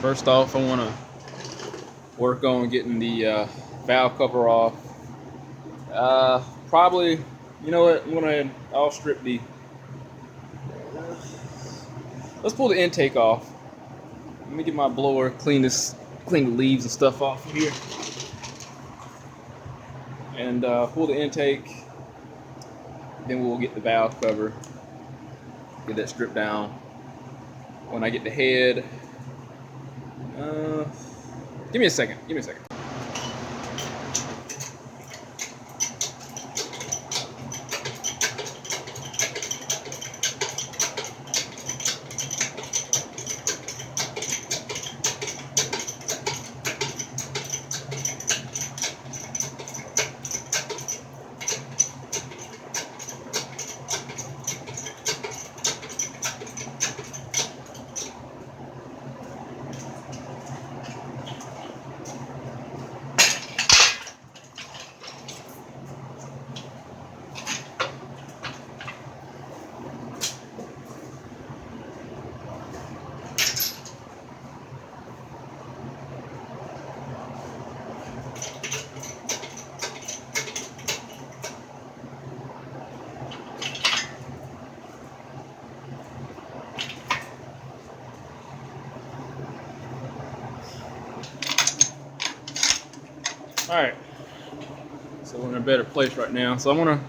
First off, I want to work on getting the valve cover off. Probably, you know what? I'll strip the. Let's pull the intake off. Let me get my blower, clean the leaves and stuff off of here, and pull the intake. Then we'll get the valve cover, get that stripped down. When I get the head, give me a second. All right, so we're in a better place right now. So I'm gonna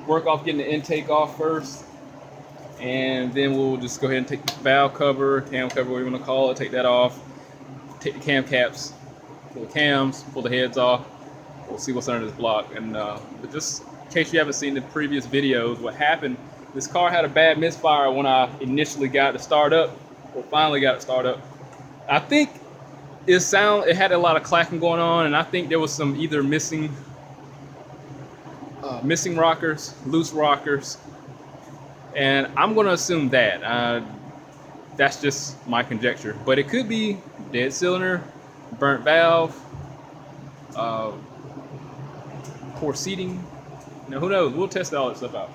work off getting the intake off first, and then we'll just go ahead and take the valve cover, cam cover, whatever you want to call it, take that off, take the cam caps, pull the cams, pull the heads off. We'll see what's under this block. And but just in case you haven't seen the previous videos, what happened, this car had a bad misfire when I initially got it to start up, or finally got it started up. I think it had a lot of clacking going on, and I think there was some either missing rockers, loose rockers, and I'm going to assume that. That's just my conjecture, but it could be dead cylinder, burnt valve, poor seating. Now, who knows? We'll test all that stuff out.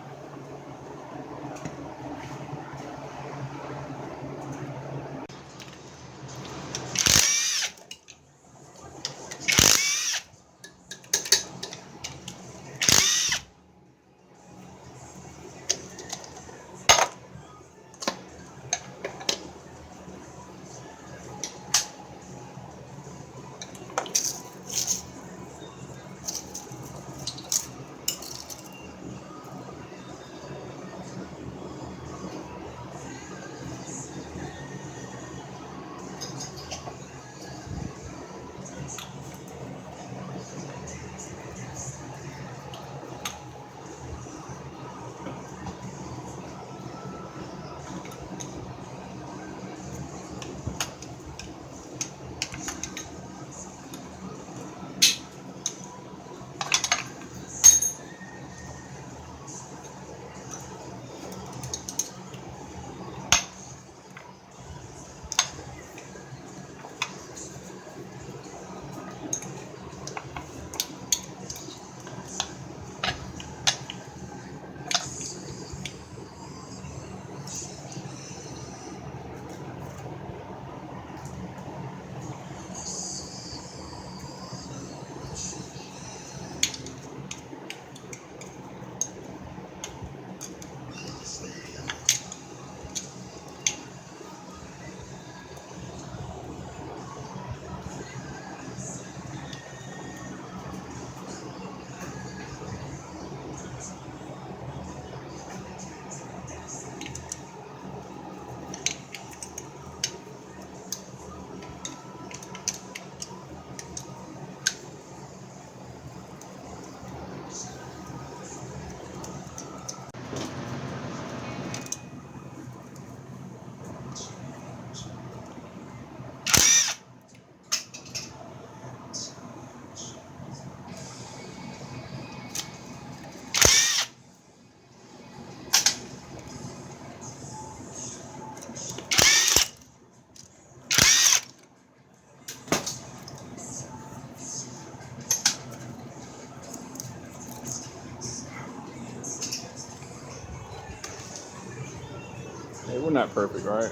Hey, we're not perfect, right?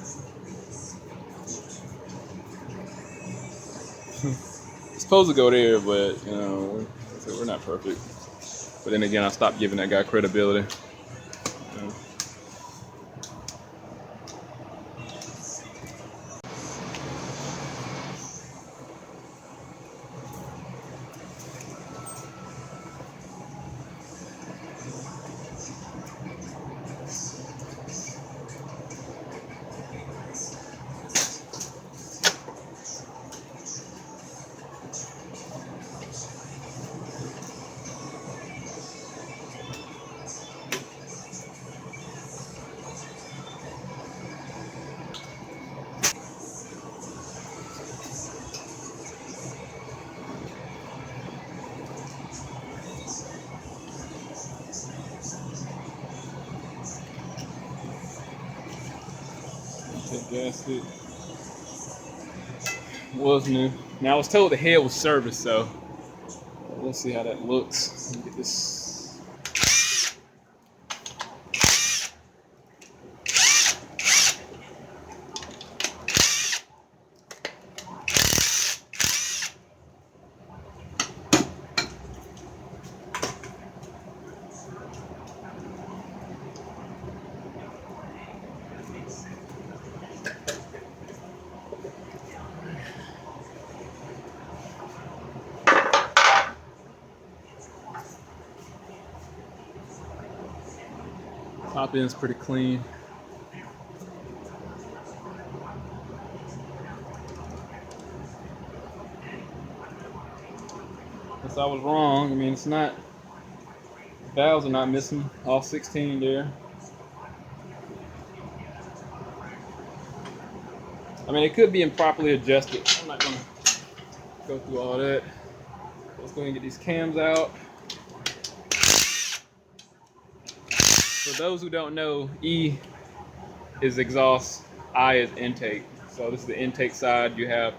It's supposed to go there, but you know, we're not perfect. But then again, I stopped giving that guy credibility. You know. That gasket was new. Now I was told the head was serviced, so let's see how that looks. Let me get this. Top end's pretty clean. Guess I was wrong. I mean, it's not. Valves are not missing. All 16 there. I mean, it could be improperly adjusted. I'm not gonna go through all that. Let's go ahead and get these cams out. For those who don't know, E is exhaust, I is intake. So this is the intake side. You have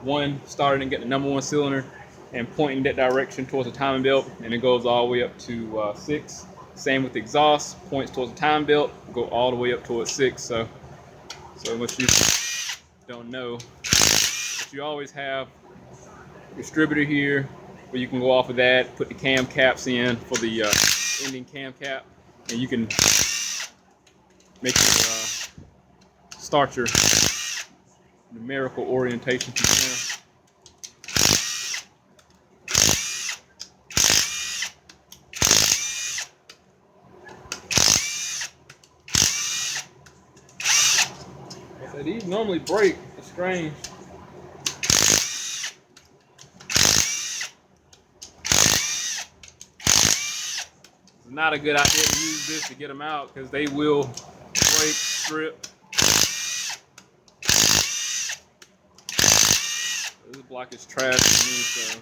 one starting and get the number one cylinder and pointing that direction towards the timing belt, and it goes all the way up to 6. Same with the exhaust, points towards the timing belt, go all the way up towards 6. So what you don't know, but you always have a distributor here where you can go off of that, put the cam caps in for the ending cam cap, and you can make your start your numerical orientation from there. So these normally break. It's strange. It's not a good idea to use this to get them out because they will break, strip. This block is trash to me, so.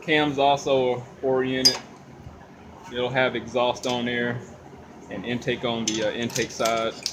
Cams also are oriented. It'll have exhaust on there and intake on the intake side. Oops.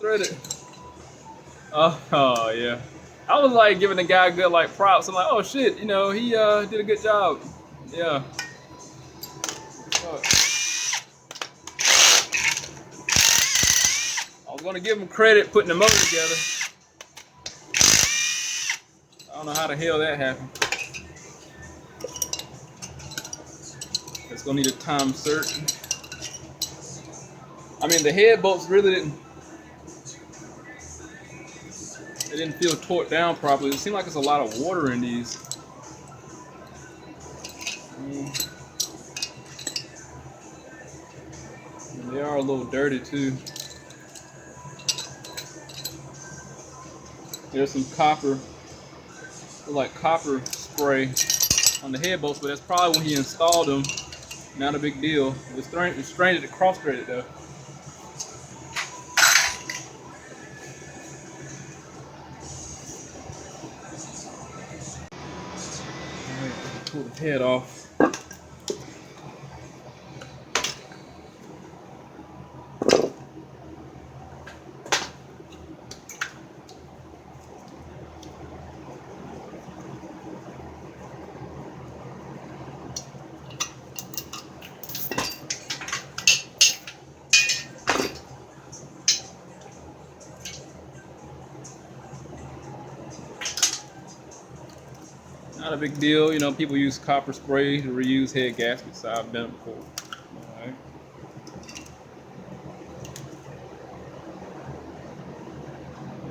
threaded. Oh yeah. I was like giving the guy good like props. I'm like, oh shit, you know, he did a good job. Yeah. I was gonna give him credit putting the motor together. I don't know how the hell that happened. It's gonna need a time certain. I mean, the head bolts really didn't feel torqued down properly. It seemed like there's a lot of water in these. And they are a little dirty too. There's some copper, like copper spray on the head bolts, but that's probably when he installed them. Not a big deal. It's strained it, cross-threaded though. Alright, pull the head off. Not a big deal, you know. People use copper spray to reuse head gaskets. So I've done it before. All right.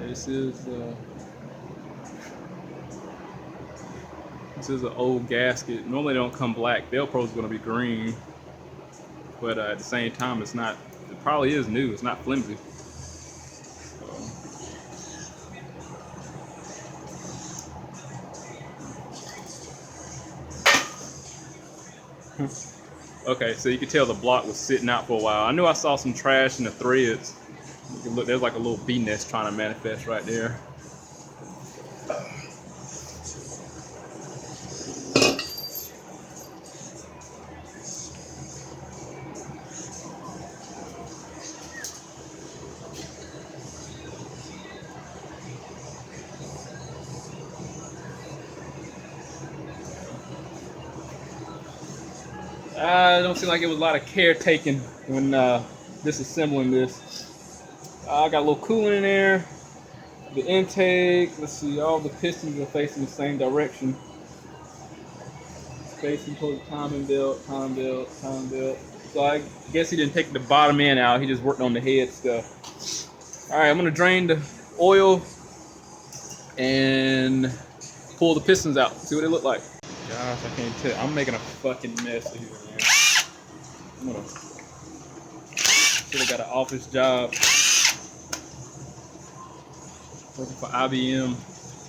This is an old gasket. Normally they don't come black. Velcro's going to be green, but at the same time, it's not. It probably is new. It's not flimsy. Okay, so you can tell the block was sitting out for a while. I knew I saw some trash in the threads. You can look, there's like a little bee nest trying to manifest right there. It don't seem like it was a lot of care taken when disassembling this. I got a little coolant in there. The intake, let's see, all the pistons are facing the same direction. Facing towards the timing belt, timing belt, timing belt. So I guess he didn't take the bottom end out. He just worked on the head stuff. All right, I'm gonna drain the oil and pull the pistons out. See what they look like. Gosh, I can't tell. I'm making a fucking mess here, man. Should have got an office job. Working for IBM,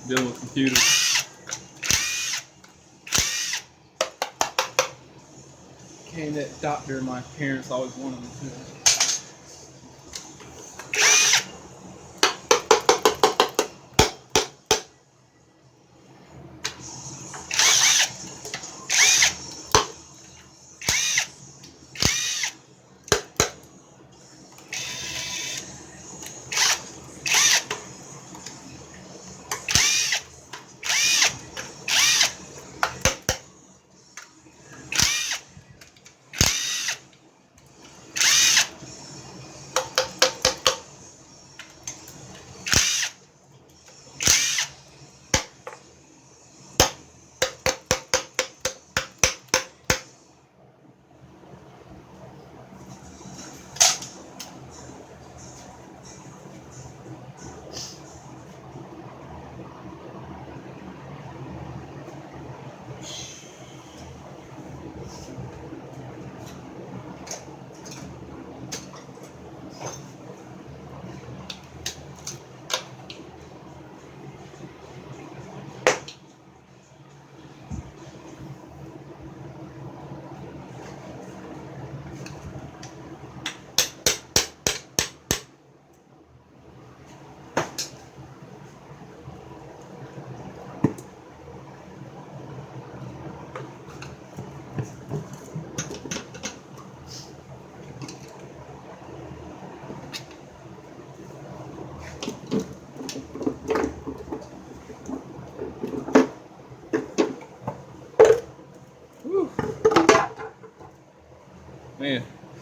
dealing with computers. Became that doctor my parents always wanted me to.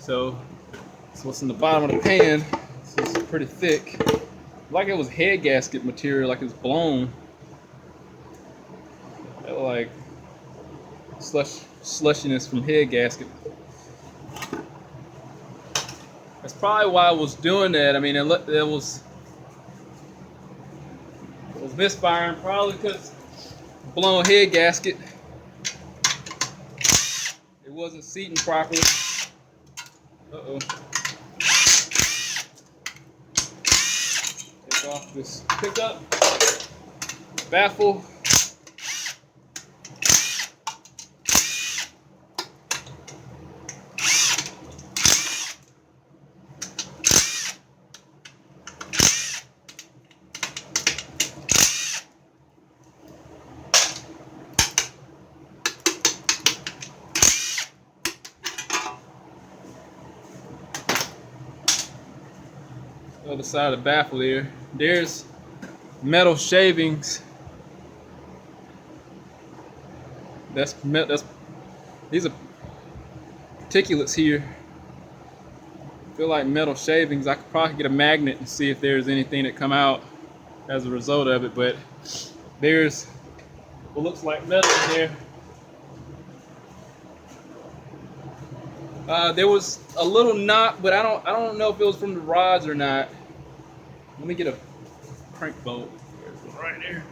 So what's in the bottom of the pan. This is pretty thick. Like it was head gasket material, like it's blown. Like slushiness from head gasket. That's probably why I was doing that. I mean, it was misfiring, probably because blown head gasket. It wasn't seating properly. Uh-oh. Take off this pickup, baffle. Other side of the baffle there. There's metal shavings. These are particulates here. Feel like metal shavings. I could probably get a magnet and see if there's anything that come out as a result of it, but there's what looks like metal in there. There was a little knot, but I don't know if it was from the rods or not. Let me get a crank bolt. There's one right there.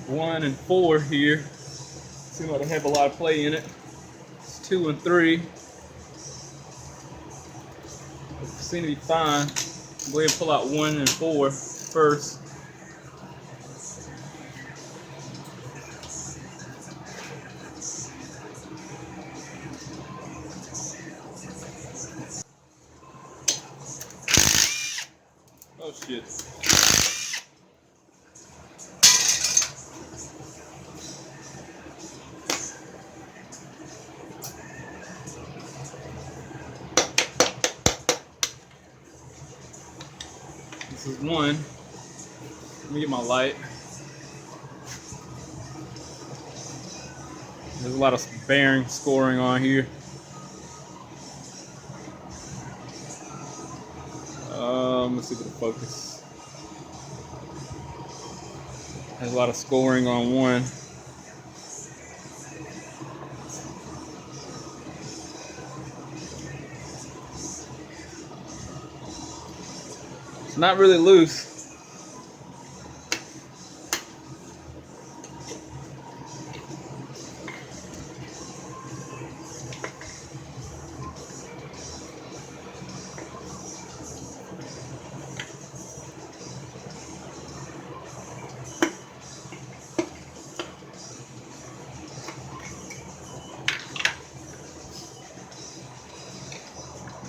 One and four here. Seem like they have a lot of play in it. It's 2 and 3. They seem to be fine. Go ahead and pull out 1 and 4 first. Oh shit. This is one. Let me get my light. There's a lot of bearing scoring on here. Let's see if it'll focus. There's a lot of scoring on one. It's not really loose.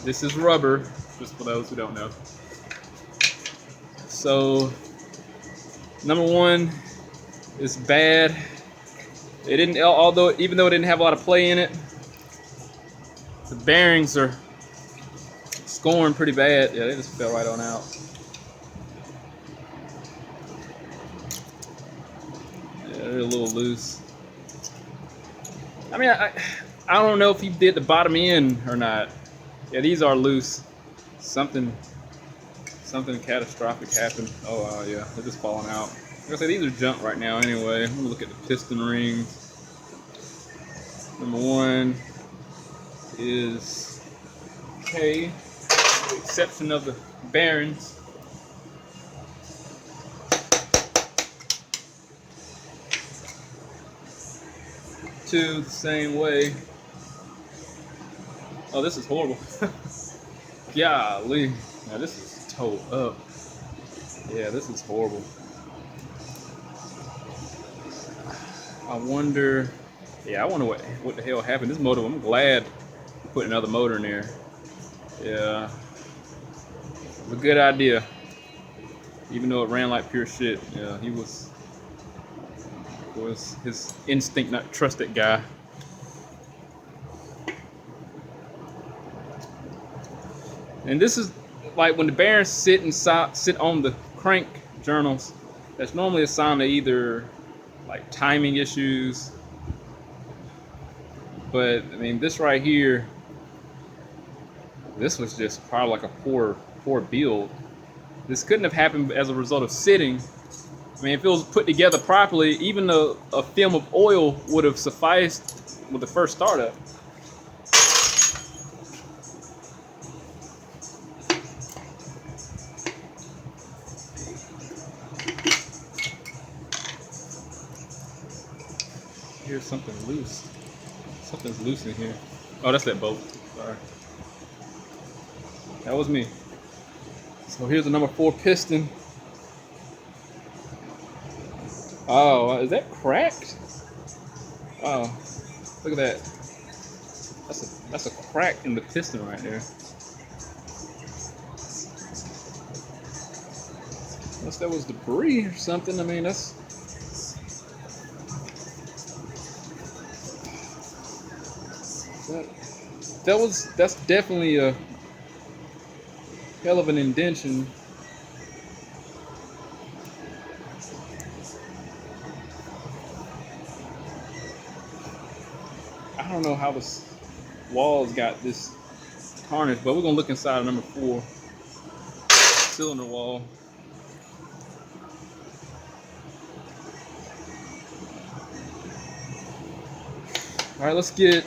This is rubber, just for those who don't know. So, number one is bad. It didn't, even though it didn't have a lot of play in it, the bearings are scoring pretty bad. Yeah, they just fell right on out. Yeah, they're a little loose. I mean, I don't know if he did the bottom end or not. Yeah, these are loose. Something catastrophic happened. Oh, yeah, they're just falling out. Like I say, these are junk right now anyway. Let me look at the piston rings. Number one is okay, with the exception of the bearings. Two the same way. Oh, this is horrible. Golly. Now this is towed up. Yeah, this is horrible. I wonder. Yeah, I wonder what the hell happened. This motor. I'm glad we put another motor in there. Yeah, it was a good idea, even though it ran like pure shit. Yeah, he was his instinct not trust that guy. And this is like when the bearings sit on the crank journals. That's normally a sign of either like timing issues. But I mean, this right here, this was just probably like a poor build. This couldn't have happened as a result of sitting. I mean, if it was put together properly, even a film of oil would have sufficed with the first startup. Here's something loose. Something's loose in here. Oh, that's that bolt. Sorry. That was me. So here's the number 4 piston. Oh, is that cracked? Oh, look at that. That's a crack in the piston right there. Unless that was debris or something. I mean, that's definitely a hell of an indentation. I don't know how the walls got this tarnished, but we're gonna look inside of number 4 cylinder wall. All right, let's get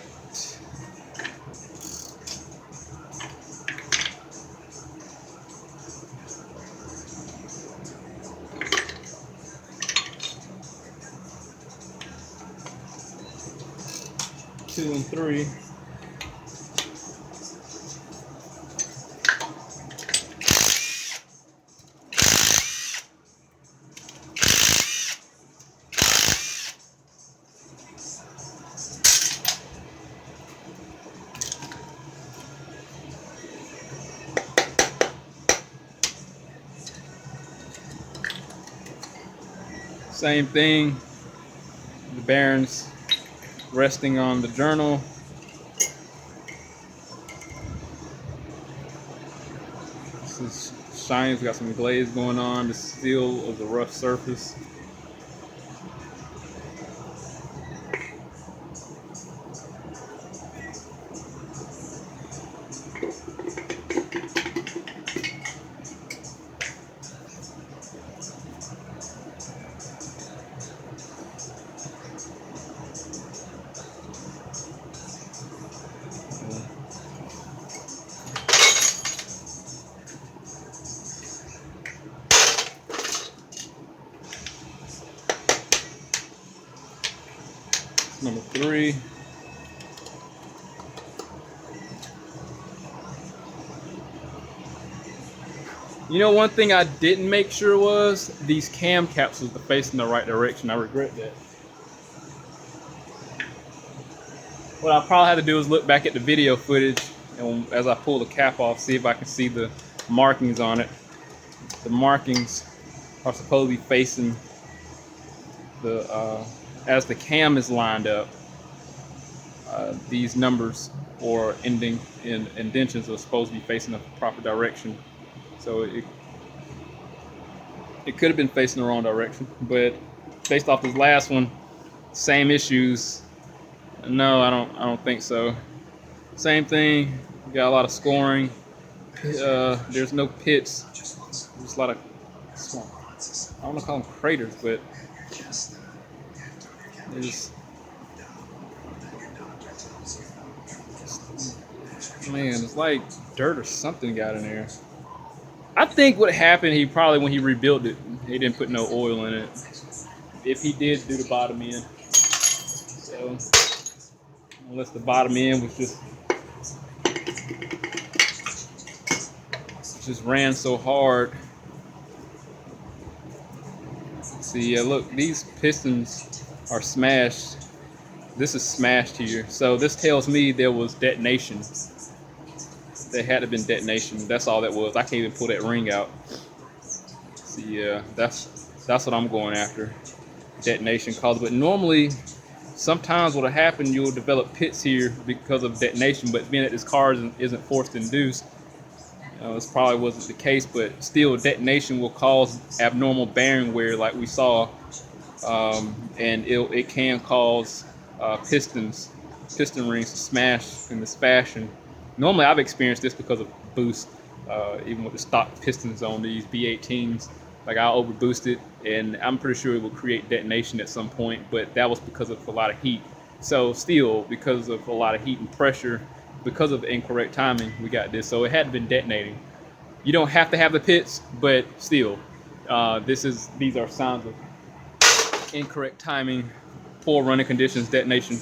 two and 3. Same thing, the bearings resting on the journal. This is shiny, it's got some glaze going on. The steel of the rough surface. Number 3. You know, one thing I didn't make sure was these cam capsules are facing the right direction. I regret that. What I'll probably have to do is look back at the video footage and as I pull the cap off, see if I can see the markings on it. The markings are supposed to be facing the as the cam is lined up. These numbers or ending in indentions are supposed to be facing the proper direction. So it could have been facing the wrong direction, but based off this last one, same issues. No, I don't think so. Same thing. We got a lot of scoring. There's no pits. There's a lot of small. I don't want to call them craters, but there's. Man, it's like dirt or something got in there. I think what happened, he probably, when he rebuilt it, he didn't put no oil in it. If he did do the bottom end. So, unless the bottom end was just ran so hard See, yeah, look, these pistons are smashed. This is smashed here. So this tells me there was detonation. There had to have been detonation. That's all that was. I can't even pull that ring out. See, yeah, that's what I'm going after. Detonation cause. But normally, sometimes what'll happen, you'll develop pits here because of detonation. But being that this car isn't forced induced, this probably wasn't the case. But still, detonation will cause abnormal bearing wear, like we saw. And it can cause piston rings to smash in this fashion. Normally, I've experienced this because of boost, even with the stock pistons on these B18s. Like I'll overboost it, and I'm pretty sure it will create detonation at some point. But that was because of a lot of heat. So still, because of a lot of heat and pressure, because of incorrect timing, we got this. So it hadn't been detonating. You don't have to have the pits, but still, these are signs of incorrect timing, poor running conditions, detonation.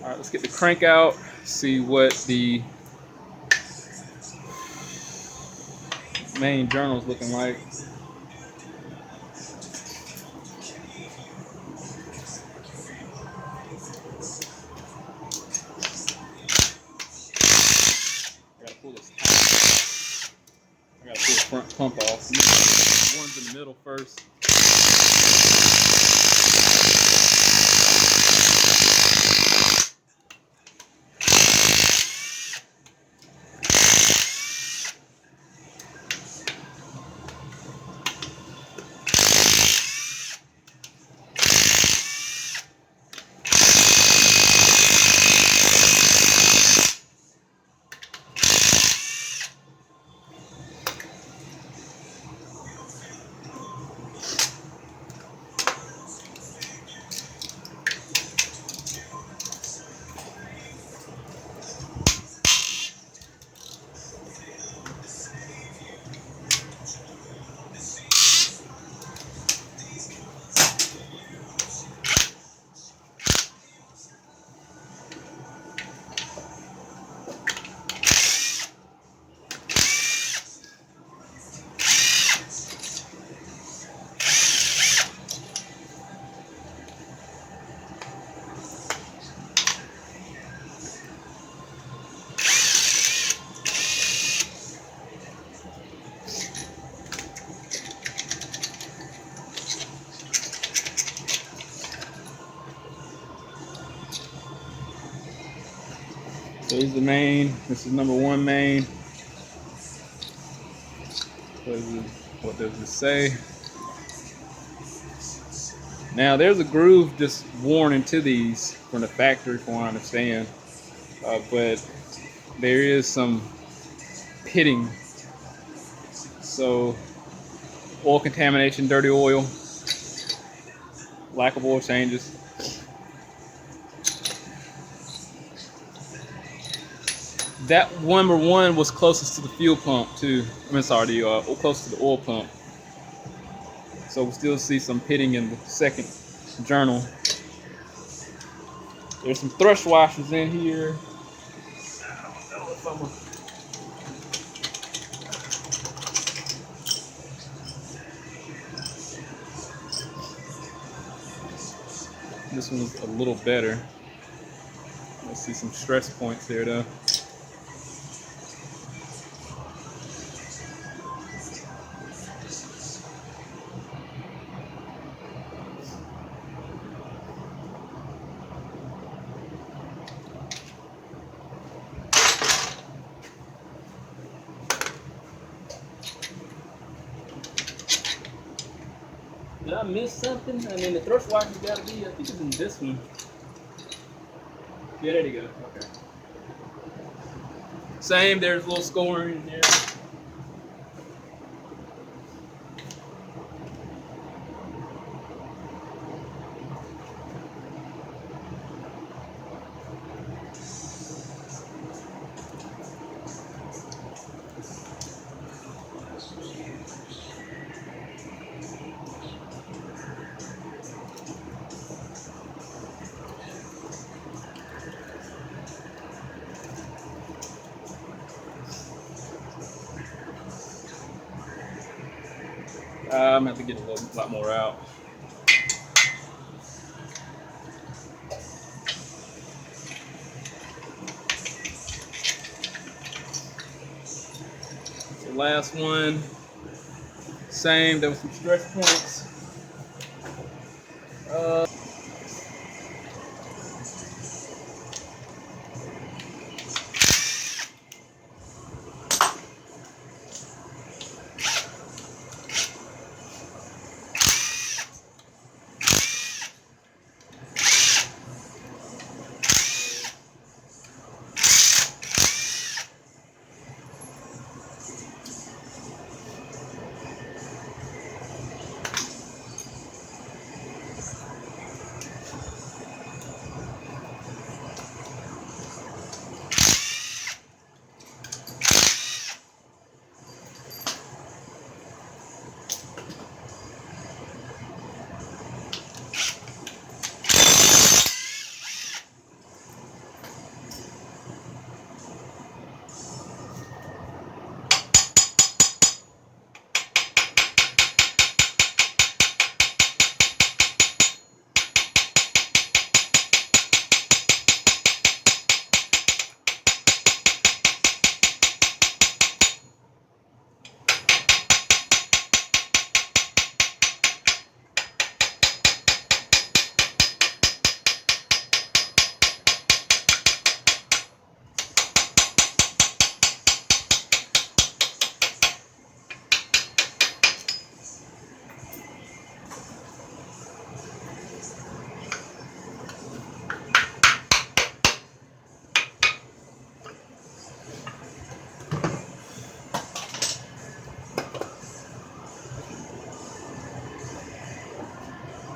All right, let's get the crank out, see what the main journal is looking like. I gotta pull this. I gotta pull the front pump off. The ones in the middle first. So this is the main. This is number one main. What does it say? Now there's a groove just worn into these from the factory, from what I understand, but there is some pitting. So oil contamination, dirty oil, lack of oil changes. That number one was closest to the fuel pump too. Close to the oil pump. So we still see some pitting in the second journal. There's some thrust washers in here. I don't know if I'm This one's a little better. I see some stress points there though. Did I miss something? I mean, the thrust washer's got to be, I think it's in this one. Yeah, there you go. Okay. Same, there's a little scoring in there. I'm gonna have to get a lot more out. The last one, same. There was some stress points.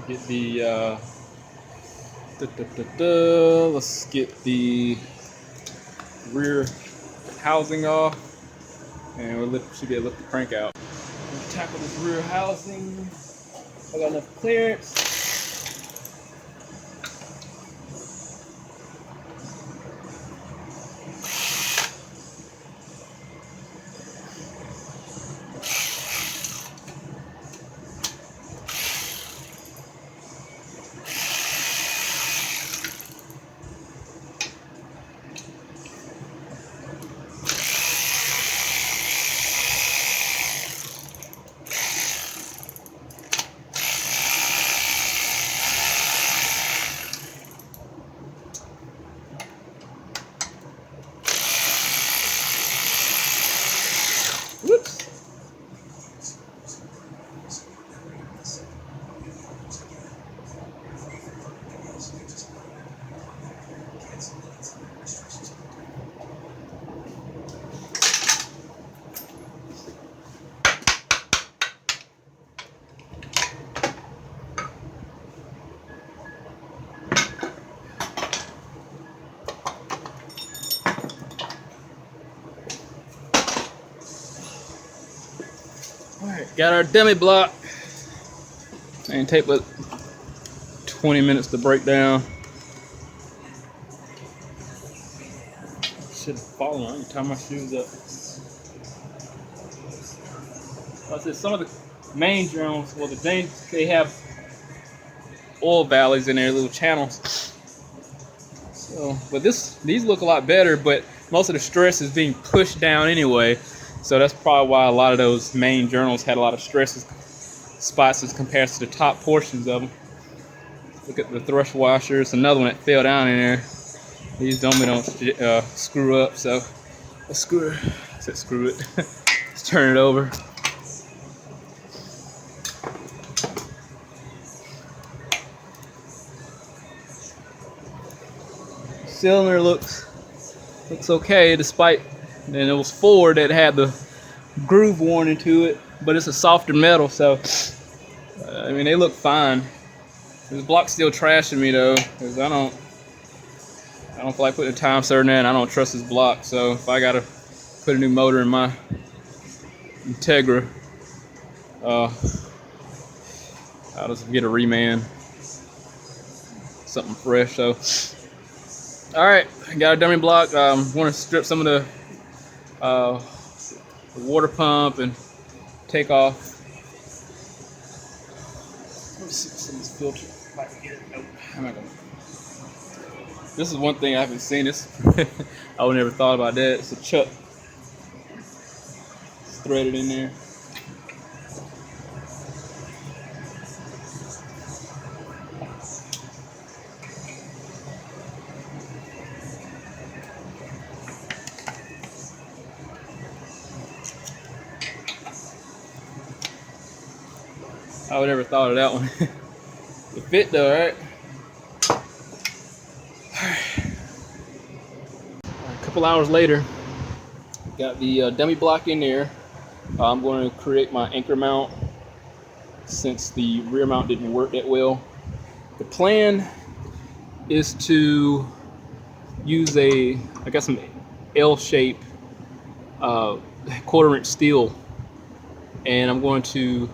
Get the let's get the rear housing off, and we should be able to lift the crank out. Let's tackle this rear housing. I got enough clearance. Whoops. Alright, got our dummy block. And take about 20 minutes to break down. Should have fallen. I need to tie my shoes up. Like I said, some of the main drones, well, they have oil valleys in their little channels. So, but these look a lot better, but most of the stress is being pushed down anyway. So that's probably why a lot of those main journals had a lot of stress spots as compared to the top portions of them. Look at the thrust washers. Another one that fell down in there. These don't screw up, so let's screw it. Let's turn it over. Cylinder looks okay, despite then it was Ford that had the groove worn into it, but it's a softer metal, so I mean, they look fine. This block's still trashing me though, because I don't feel like putting a time certain in. I don't trust this block, so if I gotta put a new motor in my Integra, I'll just get a reman, something fresh. So, all right, got a dummy block. Want to strip some of the water pump and take off me see what's in this filter. If I can get it. Nope. I'm not gonna. This is one thing I haven't seen. This I would never thought about that. It's a chuck. It's threaded in there. I would never thought of that one. It fit though, right? A couple hours later, got the dummy block in there. I'm going to create my anchor mount since the rear mount didn't work that well. The plan is to use I got some L-shape quarter-inch steel, and I'm going to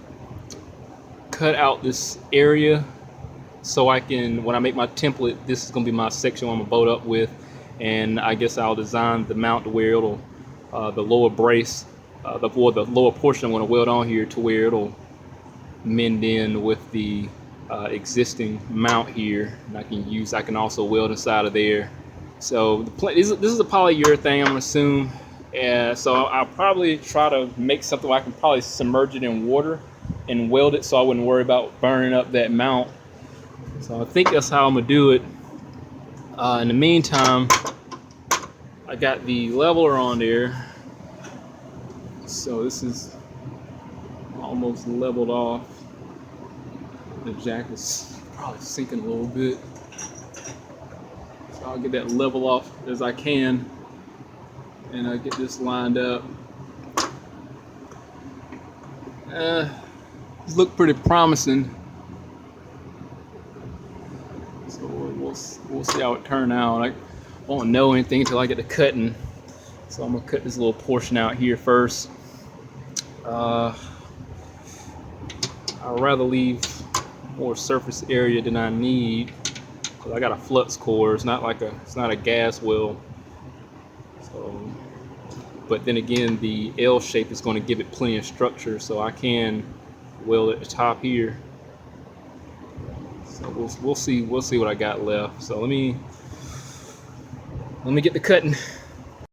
cut out this area so I can, when I make my template, this is going to be my section I'm going to bolt up with, and I guess I'll design the mount to where it'll, the lower brace, the lower portion I'm going to weld on here to where it'll mend in with the existing mount here, and I can also weld inside of there. So this is a polyurethane, I'm going to assume, so I'll probably try to make something where I can probably submerge it in water and weld it so I wouldn't worry about burning up that mount. So I think that's how I'm gonna do it. In the meantime, I got the leveler on there. So this is almost leveled off. The jack is probably sinking a little bit. So I'll get that level off as I can, and I'll get this lined up. These look pretty promising. So we'll see how it turns out. I won't know anything until I get to cutting. So I'm gonna cut this little portion out here first. I'd rather leave more surface area than I need, because I got a flux core. It's not a gas well. So, but then again, the L shape is going to give it plenty of structure, so I can weld at the top here. So we'll see what I got left. So let me get to cutting.